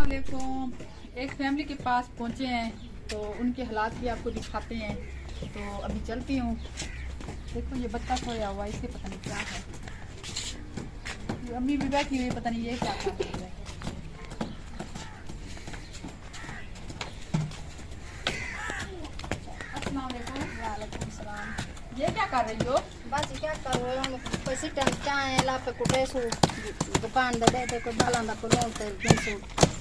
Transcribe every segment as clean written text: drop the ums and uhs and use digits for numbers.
अस्सलामुअलैकुम। एक फैमिली के पास पहुंचे हैं तो उनके हालात भी आपको दिखाते हैं। तो अभी चलती हूँ। देखो ये बच्चा सोया हुआ है, इससे पता नहीं क्या है। ये अम्मी भी बैठी हुई, पता नहीं ये क्या कर रही है। अस्सलामुअलैकुम। वालेकुम सलाम। ये क्या कर रही हो? बस क्या करो पैसे टाइम चाहे ला पे कुटे सु दुकान दे को बाला दा को लोन ते सु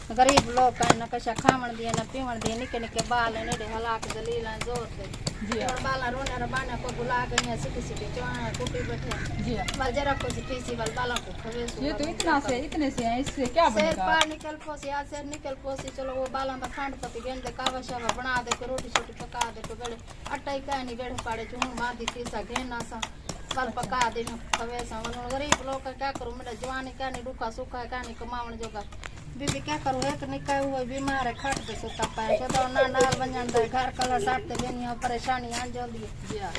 गरीब लोग का न कशा खावण दिए न पीवण दिए निके निके बाल ने दे हलाक दलील जोर से जी और बाला रोने र बाना को बुला के ने सिटी सिटी चोना कुटी बैठे जी बल जरा को सिटी वाल बाला को खवे सु ये तो इतने से है, इससे क्या शेर बनेगा? पार निकल पोसी आ शेर निकल पोसी चलो वो बाला दा खांड पति गेंद कावा शावा बना दे के रोटी छोटी पका दे के गड़े अटाई का नहीं गड़े पाड़े चूं मादी तीसा घेना सा फल पका दे खवे सा गरीब लोग का क्या करूं मेरा जवानी का नहीं दुखा सुखा का नहीं कमावण जोगा बीबी क्या करूं एक निकाय हुआ बीमार है खट दे सुता पाए तो ना नाल बंजन दे घर कलर साटते बेनिया परेशानी आ जल्दी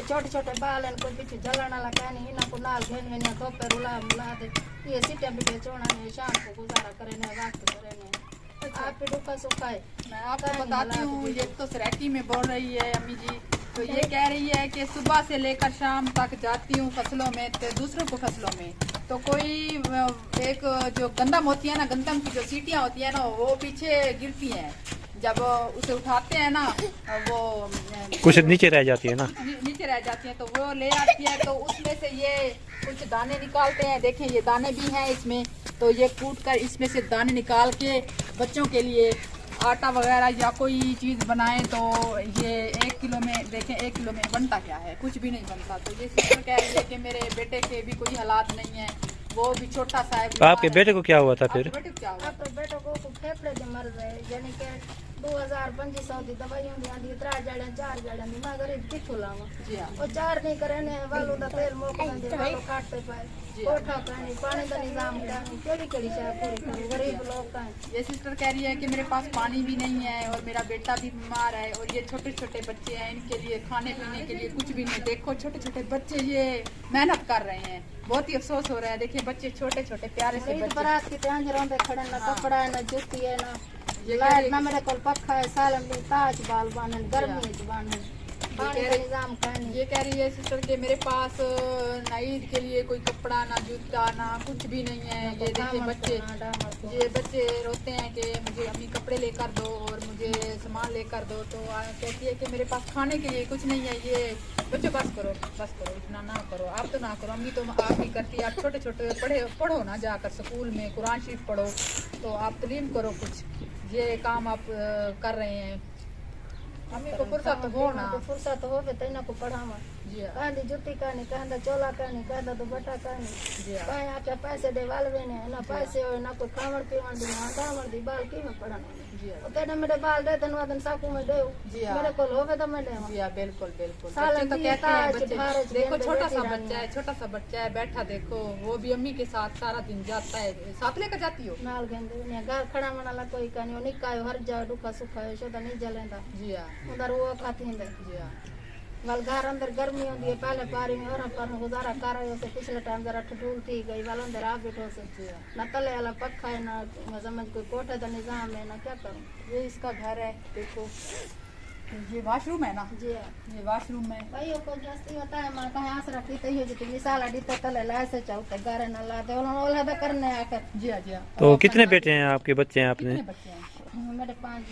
छोटे छोटे बाल हैं कोई पीछे जलन वाला क्या नहीं ना को नाल घेन बेनिया तो पे रुला मुला दे ये सीटे बिटे चोना ने शाम को गुजारा करे ने वक्त करे ने आप पे दुखा सुखा है। मैं आपको बताती हूँ, ये तो सराकी में बोल रही है अम्मी जी। तो ये कह रही है कि सुबह से लेकर शाम तक जाती हूँ फसलों में, तो दूसरों को फसलों में तो कोई एक जो गंदम होती है ना, गंदम की जो सीटियाँ होती है ना, वो पीछे गिरती हैं। जब उसे उठाते हैं ना वो कुछ नीचे रह जाती है ना, नीचे रह जाती हैं तो वो ले आती है। तो उसमें से ये कुछ दाने निकालते हैं। देखें ये दाने भी हैं इसमें, तो ये कूट कर इसमें से दाने निकाल के बच्चों के लिए आटा वगैरह या कोई चीज़ बनाएं। तो ये 1 किलो में देखें 1 किलो में बनता क्या है? कुछ भी नहीं बनता। तो ये सिस्टर कह रही है कि मेरे बेटे के भी कोई हालात नहीं है, वो भी छोटा सा है। आपके बेटे को क्या हुआ था फिर? बेटे को क्या हुआ? आप बेटो को फेफड़े के मर रहे यानी कि 2025 दी दवाइयां दी आंदी 3 जड़े 4 जड़े दी मैं गरीब किथों लावा जी हाँ। और 4 नहीं करे ने वालों दा तेल मोक दे वालों काटते पाए कोठा पानी पानी दा निजाम करनी केड़ी शय पूरी करूं गरीब लोग का। ये सिस्टर कह रही है कि मेरे पास पानी भी नहीं है और मेरा बेटा भी बीमार है और ये छोटे छोटे बच्चे हैं, इनके लिए खाने पीने के लिए कुछ भी नहीं। देखो छोटे छोटे बच्चे ये मेहनत कर रहे हैं, बहुत ही अफसोस हो रहा है। देखिए बच्चे छोटे छोटे प्यारे से बच्चे। बरात की त्यांज रोंदे खड़े ना कपड़ा है ना जूती है ना लाइट ना मेरे को पक्का है सालम दी ताज बाल बानन गर्मी च बानन पानी का निजाम करनी। ये कह रही है सिस्टर के मेरे पास ना ईद के लिए कोई कपड़ा ना जूता ना कुछ भी नहीं है। ये देखिए बच्चे, ये बच्चे रोते हैं कि मुझे अम्मी कपड़े लेकर दो और मुझे सामान लेकर दो। तो कहती है कि मेरे पास खाने के लिए कुछ नहीं है। ये बच्चों बस करो इतना ना करो, आप तो ना करो, अम्मी तो आप ही करती है। आप छोटे छोटे पढ़ो ना जाकर स्कूल में कुरान शरीफ पढ़ो, तो आप तलीम करो कुछ। ये काम आप कर रहे हैं। अम्मी को फुर्सत हो ना, फुर्सत हो बे तैना को पढ़ावा जी हाँ। कांदी जुती कानी कांदा चोला कानी कांदा दुपट्टा कानी जी हाँ। काई आके पैसे दे वालवे ने ना पैसे हो ना कोई खावण पीवण दी ना दावण दी बाल की में पढ़ना जी हाँ। ओ तेने मेरे बाल दे तन वादन साकू में देऊ जी हाँ। मेरे को होवे तो मैं देवा जी हाँ, बिल्कुल बिल्कुल। साल बच्चे तो की कहते हैं ताज बच्चे, भारत देखो गेंद छोटा सा बेटी बच्चा है बैठा, देखो वो भी अम्मी के साथ सारा दिन जाता है। साथ लेकर जाती हो? नाल गेंदे ने घर खड़ा मनाला कोई कानी ओ निकायो हर जा दुखा सुखा है शोदा नहीं जलेंदा जी हाँ। उधर वो खातींदे जी हाँ। वाल घर अंदर गर्मी होती है पहले पारी में और पर गुजारा कर रहे से पिछले टाइम जरा ठठूल थी गई वाल अंदर आ बैठो से ना तले वाला पक्का है ना समझ कोई कोठे का निजाम है ना क्या करूं। ये इसका घर है, देखो ये वॉशरूम है ना। जी ये वॉशरूम है। भाई को जस्ती होता है मां कहे आस रखी तो ये जति मिसाल अडी तो तले ला से चाहते गारे ना ला दे ओला दा करने आकर। जी हाँ जी हाँ। तो कितने बेटे हैं आपके? बच्चे हैं आपने? कितने बच्चे हैं? मेरे 5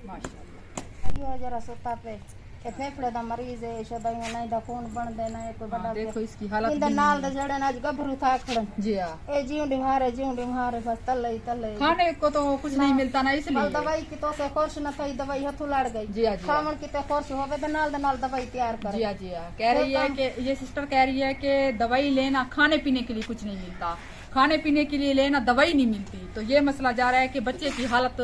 माशाल्लाह। यो जरा सोता पे के फेफड़े दा मरीज है शदाई नहीं दा खून बन देना है कोई बड़ा देखो इसकी हालत इंद नाल दे जड़े आज गभरू था खड़न जी हाँ। ए जीव मारे बस तले खाने को तो कुछ नहीं मिलता ना, माल इसलिए दवाई की तो से खुश न थई दवाई हथु लड़ गई जी हाँ जी हाँ। खावन की तो खुश होवे तो नाल दवाई तैयार कर जी हाँ जी हाँ। कह रही है कि ये सिस्टर कह रही है कि दवाई लेना, खाने पीने के लिए कुछ नहीं मिलता, खाने पीने के लिए लेना दवाई नहीं मिलती। तो ये मसला जा रहा है कि बच्चे की हालत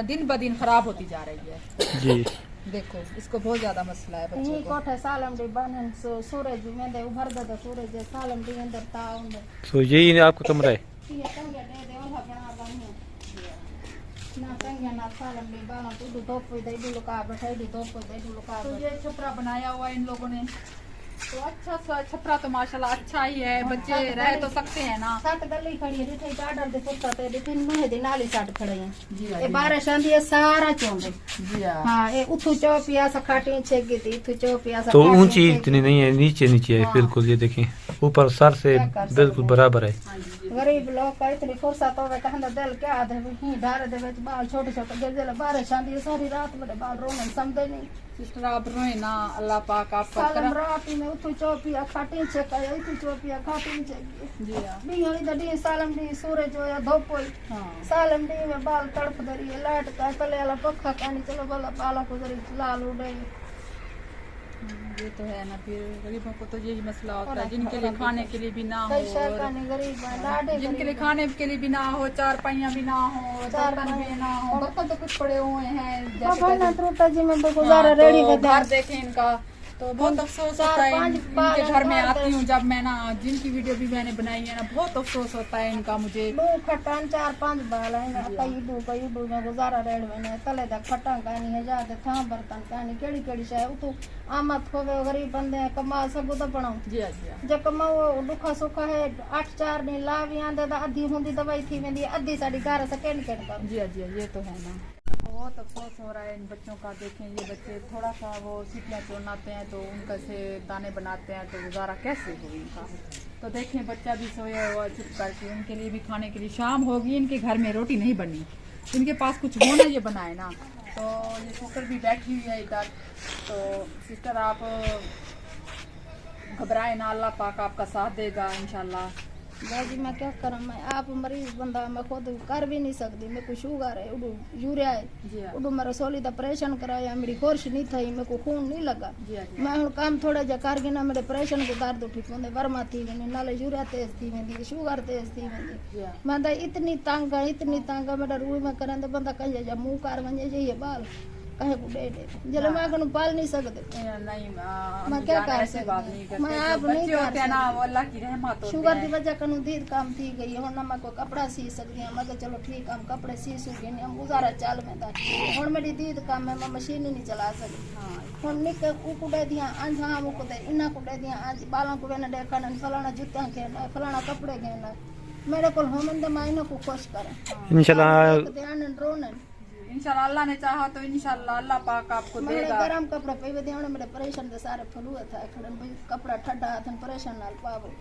दिन ब दिन खराब होती जा रही है। जी देखो इसको बहुत ज्यादा मसला है बच्चे नी को। कोठे सालम दी बनन सूरज में दे उभर दे सूरज सालम दी अंदर ताव दे तो यही आपका कमरा है? ये संगे दे ओला बना बनी ना संगे ना सालम दी बाला तू तो दे दू लुका बैठे दी तो दे दू लुका। तो ये छपरा बनाया हुआ इन लोगों ने, तो अच्छा छपरा तो माशाल्लाह अच्छा ही है, बच्चे रह तो सकते हैं ना। सट गली खड़ी है जिथे चाडर दे पुत्ता ते जिथे मुहे दी नाली सट खड़े हैं। जी ये बारिश आंदी है सारा चोंदे। जी हाँ ये उठू चौपिया सा खाटी छेगी थी, इथु चौपिया सा तो खाटी ऊंची छेगी। इतनी नहीं है, नीचे नीचे है बिल्कुल। ये देखें ऊपर सर से क्या कर सकते बिल्कुल बराबर है। गरीब लोग का इतनी फुर्सत होवे कहंदा दिल क्या दे ही धार दे विच बाल छोटे छोटे गिर जले बारिश आंदी है सारी रात बड़े बाल रोने समझे नहीं। सिस्टर आप रोए ना, अल्लाह पाक आपका सालम करम। रात में उठू चौपिया खाटी छेका इथु चौपिया खाटी छेगी। जी हाँ डी हणी द डी सालम डी सूरज होया धोपोई हाँ सालम डी में बाल तड़प दरी है लाइट का तले वाला पक्का कानी चलो भला बाला को जरी लाल उड़े। ये तो है ना, फिर गरीबों को तो यही मसला होता है, जिनके लिए खाने के लिए भी ना हो, कैसा कानी गरीब है लाडे जिनके लिए खाने के लिए भी ना हो, चार पहिया भी ना हो, बर्तन भी ना हो, बर्तन तो कुछ पड़े हुए हैं जैसे बाबा ना त्रुटा जी में तो हाँ, गुजारा रेडी तो बता घर देखे इनका तो बहुत अफसोस होता है। इनके घर में आती हूँ जब मैं ना, जिनकी वीडियो भी मैंने बनाई है ना, बहुत अफसोस होता है इनका मुझे। दो खटन चार पांच बाल है ना कई दू में गुजारा रेड में तले दा खटा कानी है जाते था बर्तन कानी केड़ी केड़ी शाय उतो आमत होवे गरीब बंदे कमा सकू तो बनाओ जी हाँ जी हाँ जे कमाओ दुखा सुखा है 8-4 दिन लावी आंदे दा अद्धी हुंदी दवाई थी वेंदी अद्धी साडी घर से केन केन कर। जी हाँ ये तो है ना। बहुत अफसोस हो रहा है इन बच्चों का। देखें ये बच्चे थोड़ा सा वो सीटियाँ चुनाते हैं तो उनका से दाने बनाते हैं, तो गुजारा कैसे हो इनका। तो देखें बच्चा भी सोया हुआ चुप करके, उनके लिए भी खाने के लिए शाम होगी, इनके घर में रोटी नहीं बनी, इनके पास कुछ होना ये बनाए ना। तो ये सिस्टर भी बैठी हुई है इधर। तो सिस्टर आप घबराए ना, अल्लाह पाक आपका साथ देगा इंशाल्लाह। बाजी मैं क्या करूं, मैं आप मरीज बंदा मैं खुद कर भी नहीं सकती। मेरे को शुगर है, उडू यूरिया जी है, हाँ उडू मेरा सोली दा ऑपरेशन कराया, मेरी खुर्श नहीं थी, मेरे को खून नहीं लगा। जी हाँ जी मैं हूँ काम थोड़ा जा कर गिना मेरे ऑपरेशन को दर्द उठी पोंदे वर्मा थी वेंदी नाले यूरिया तेज थी वेंदी शुगर तेज थी वेंदी। जी हाँ मैं तो इतनी तंग है इतनी तंग है मेरा रूह में करन तो बंदा कहीं जा मुंह कर वने जे ये बाल कहे को दे जले मैं कनु पाल नहीं सकते। नहीं मैं क्या कर ऐसी बात नहीं सकती, करते। मैं जो आप नहीं बच्चे होते हैं ना कर वो अल्लाह की रहमत होती शुगर है। की वजह कनु दीद काम थी गई है ना मैं को कपड़ा सी सकती हूं। मैं तो चलो ठीक हम कपड़े सी सूगे नहीं हम गुजारा चाल में था हुन मेरी दीद काम में मैं मशीन ही नहीं चला सकती। हाँ हुन निक कुडे दिया अंज हां मुको दे इना कुडे दिया अंज बालों को वेने देखन फलाना जूता के फलाना कपड़े के ना मेरे को होमन दे मायने को खुश करे इंशाल्लाह ध्यान रोने इंशाल्लाह अल्लाह ने चाहा तो इंशाल्लाह अल्लाह पाक आपको मेरे देगा। गरम कपड़े पे दे मेरे परेशान दे सारे फलुए था खड़न भाई कपड़ा ठंडा हाथन परेशान नाल पावो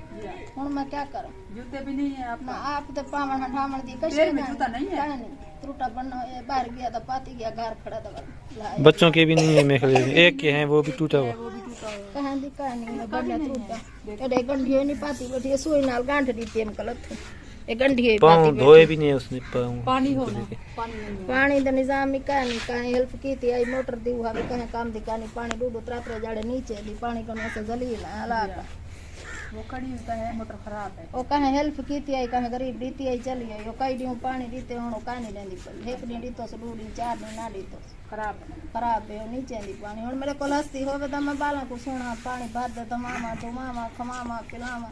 हुन मैं क्या करूं। जूते भी नहीं है ना आपका? आप तो पावन ठामण दी कशी पैर में जूता नहीं है? त्रुटा बनना ये बाहर गया था पाती गया घर खड़ा था बच्चों के भी नहीं है मेरे ख्याल से। एक के हैं वो भी टूटा हुआ। वो भी टूटा हुआ। कहां दी कहानी है बढ़िया त्रुटा एडे गंढी नहीं पाती बैठी सुई नाल गांठ दी तेम गलत ए गंढी पाँव पाती धोए भी नहीं है उसने पाँव। पानी हो ना, पानी नहीं है। पानी दा निजाम ही कहानी कहीं हेल्प की थी आई मोटर दी हुआ भी कहीं काम दी कहानी पानी डूडू त्रात्रे जाड़े नीचे दी पानी को ऐसे जलील हलाका वो खड़ी होता है, मोटर खराब है। ओ कहीं हेल्प की थी आई कहीं गरीब दीती आई चली आई ओ कई दी पानी दीते हुन कहां नहीं लेंदी पर एक दिन दी तो से 2 दिन 4 दिन ना दी तो खराब है। खराब है नीचे दी पानी हुन मेरे को हस्ती होवे तो मैं बाला को सोना पानी भर दे तो मामा तो मामा खमामा पिलामा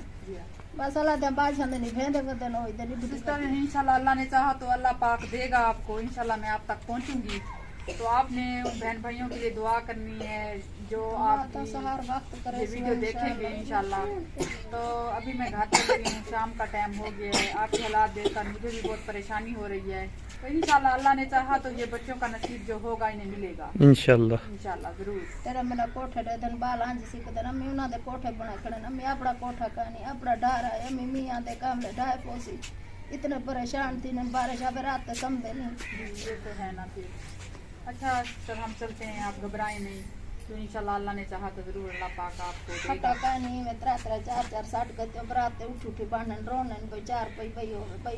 बस अल्लाह दे बादशाह ने भेंदे वदे नो इधर ही सिस्टर इंशाल्लाह अल्लाह ने चाहा तो अल्लाह पाक देगा आपको। इंशाल्लाह मैं आप तक पहुंचूंगी। तो आपने उन बहन भाइयों के लिए दुआ करनी है जो आप तो सहार वक्त करे ये वीडियो देखेंगे इंशाल्लाह। तो अभी मैं घर चली गई हूँ, शाम का टाइम हो गया है। आपके हालात देखकर मुझे भी बहुत परेशानी हो रही है। तो इंशाल्लाह अल्लाह ने चाहा तो ये बच्चों का नसीब जो होगा इन्हें मिलेगा इंशाल्लाह इंशाल्लाह जरूर। तेरा मेरा कोठे दे दन बाल आंज सिक दे नमी उना दे कोठे बना खड़े नमी अपना कोठा कानी अपना ढारा है मम्मी आंदे काम ले ढाए पोसी इतने परेशान थी न बारिश आवे रात तक समझे नहीं। ये तो है ना। फिर अच्छा चल हम चलते हैं, आप घबराएं नहीं। तो इंशाल्लाह अल्लाह ने चाहा तो जरूर अल्लाह पाक आपको खटा देगा। कानी में 3-4 60 गते बरात उठ उठी बांधन रोनन भाई 4 पई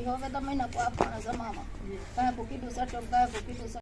होवे तो मैंने को अपना जमावा कहे को किडू सटो कहे को किडू